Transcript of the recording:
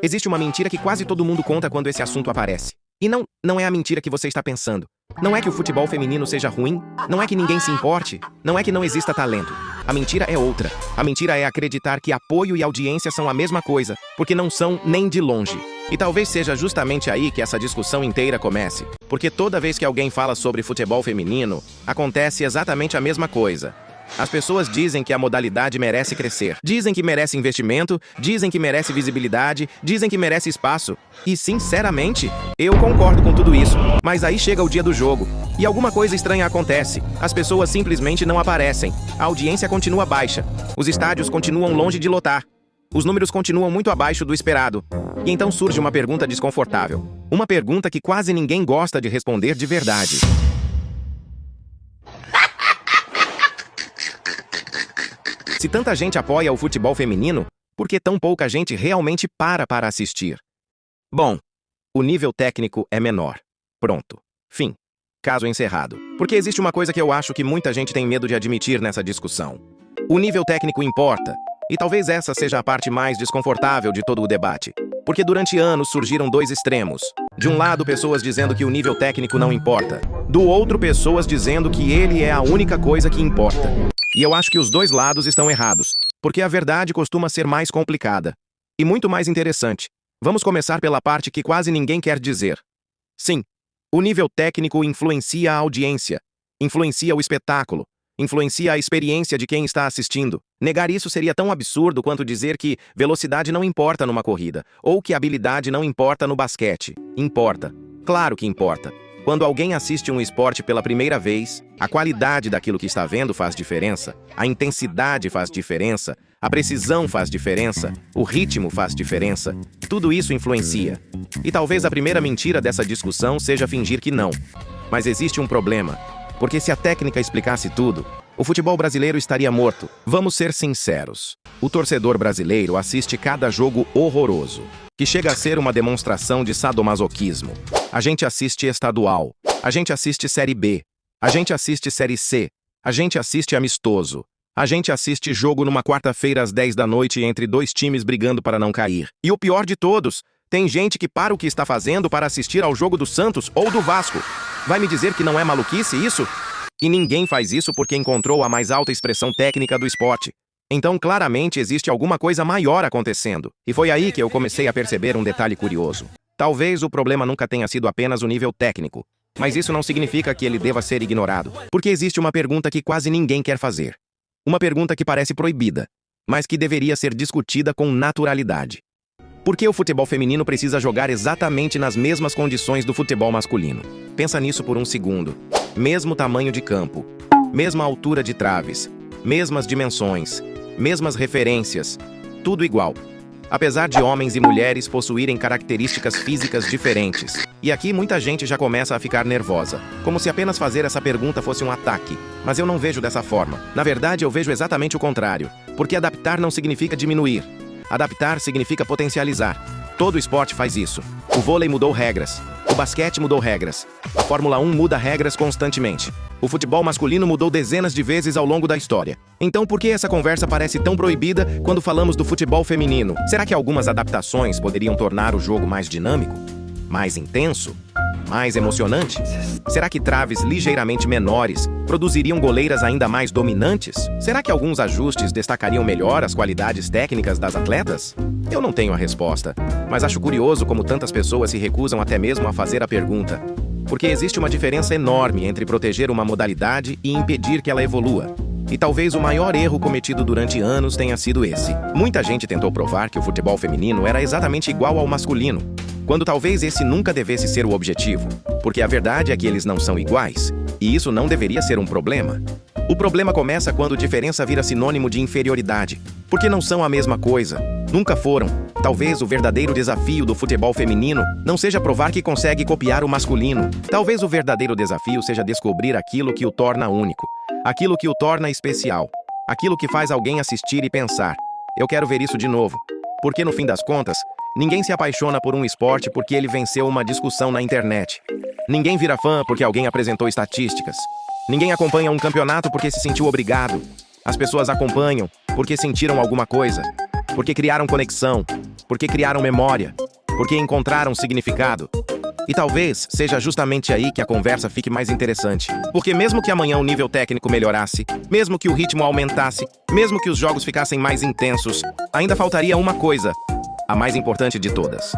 Existe uma mentira que quase todo mundo conta quando esse assunto aparece. E não é a mentira que você está pensando. Não é que o futebol feminino seja ruim, não é que ninguém se importe, não é que não exista talento. A mentira é outra. A mentira é acreditar que apoio e audiência são a mesma coisa, porque não são nem de longe. E talvez seja justamente aí que essa discussão inteira comece. Porque toda vez que alguém fala sobre futebol feminino, acontece exatamente a mesma coisa. As pessoas dizem que a modalidade merece crescer. Dizem que merece investimento, dizem que merece visibilidade, dizem que merece espaço. E, sinceramente, eu concordo com tudo isso. Mas aí chega o dia do jogo. E alguma coisa estranha acontece. As pessoas simplesmente não aparecem. A audiência continua baixa. Os estádios continuam longe de lotar. Os números continuam muito abaixo do esperado. E então surge uma pergunta desconfortável. Uma pergunta que quase ninguém gosta de responder de verdade. Se tanta gente apoia o futebol feminino, por que tão pouca gente realmente para assistir? Bom, o nível técnico é menor. Pronto. Fim. Caso encerrado. Porque existe uma coisa que eu acho que muita gente tem medo de admitir nessa discussão. O nível técnico importa. E talvez essa seja a parte mais desconfortável de todo o debate. Porque durante anos surgiram dois extremos. De um lado, pessoas dizendo que o nível técnico não importa. Do outro, pessoas dizendo que ele é a única coisa que importa. E eu acho que os dois lados estão errados, porque a verdade costuma ser mais complicada. E muito mais interessante. Vamos começar pela parte que quase ninguém quer dizer. Sim, o nível técnico influencia a audiência, influencia o espetáculo, influencia a experiência de quem está assistindo. Negar isso seria tão absurdo quanto dizer que velocidade não importa numa corrida, ou que habilidade não importa no basquete. Importa. Claro que importa. Quando alguém assiste um esporte pela primeira vez, a qualidade daquilo que está vendo faz diferença, a intensidade faz diferença, a precisão faz diferença, o ritmo faz diferença. Tudo isso influencia. E talvez a primeira mentira dessa discussão seja fingir que não. Mas existe um problema. Porque se a técnica explicasse tudo, o futebol brasileiro estaria morto. Vamos ser sinceros. O torcedor brasileiro assiste cada jogo horroroso, que chega a ser uma demonstração de sadomasoquismo. A gente assiste estadual, a gente assiste Série B, a gente assiste Série C, a gente assiste amistoso, a gente assiste jogo numa quarta-feira às 10 da noite entre dois times brigando para não cair. E o pior de todos, tem gente que para o que está fazendo para assistir ao jogo do Santos ou do Vasco. Vai me dizer que não é maluquice isso? E ninguém faz isso porque encontrou a mais alta expressão técnica do esporte. Então, claramente, existe alguma coisa maior acontecendo. E foi aí que eu comecei a perceber um detalhe curioso. Talvez o problema nunca tenha sido apenas o nível técnico, mas isso não significa que ele deva ser ignorado, porque existe uma pergunta que quase ninguém quer fazer. Uma pergunta que parece proibida, mas que deveria ser discutida com naturalidade. Por que o futebol feminino precisa jogar exatamente nas mesmas condições do futebol masculino? Pensa nisso por um segundo. Mesmo tamanho de campo, mesma altura de traves, mesmas dimensões, mesmas referências, tudo igual. Apesar de homens e mulheres possuírem características físicas diferentes. E aqui muita gente já começa a ficar nervosa, como se apenas fazer essa pergunta fosse um ataque. Mas eu não vejo dessa forma. Na verdade, eu vejo exatamente o contrário. Porque adaptar não significa diminuir. Adaptar significa potencializar. Todo esporte faz isso. O vôlei mudou regras. O basquete mudou regras. A Fórmula 1 muda regras constantemente. O futebol masculino mudou dezenas de vezes ao longo da história. Então por que essa conversa parece tão proibida quando falamos do futebol feminino? Será que algumas adaptações poderiam tornar o jogo mais dinâmico? Mais intenso? Mais emocionante? Será que traves ligeiramente menores produziriam goleiras ainda mais dominantes? Será que alguns ajustes destacariam melhor as qualidades técnicas das atletas? Eu não tenho a resposta, mas acho curioso como tantas pessoas se recusam até mesmo a fazer a pergunta. Porque existe uma diferença enorme entre proteger uma modalidade e impedir que ela evolua. E talvez o maior erro cometido durante anos tenha sido esse. Muita gente tentou provar que o futebol feminino era exatamente igual ao masculino, quando talvez esse nunca devesse ser o objetivo, porque a verdade é que eles não são iguais, e isso não deveria ser um problema. O problema começa quando diferença vira sinônimo de inferioridade, porque não são a mesma coisa, nunca foram. Talvez o verdadeiro desafio do futebol feminino não seja provar que consegue copiar o masculino. Talvez o verdadeiro desafio seja descobrir aquilo que o torna único, aquilo que o torna especial, aquilo que faz alguém assistir e pensar: eu quero ver isso de novo. Porque no fim das contas, ninguém se apaixona por um esporte porque ele venceu uma discussão na internet. Ninguém vira fã porque alguém apresentou estatísticas. Ninguém acompanha um campeonato porque se sentiu obrigado. As pessoas acompanham porque sentiram alguma coisa, porque criaram conexão, porque criaram memória, porque encontraram significado. E talvez seja justamente aí que a conversa fique mais interessante. Porque mesmo que amanhã o nível técnico melhorasse, mesmo que o ritmo aumentasse, mesmo que os jogos ficassem mais intensos, ainda faltaria uma coisa, a mais importante de todas.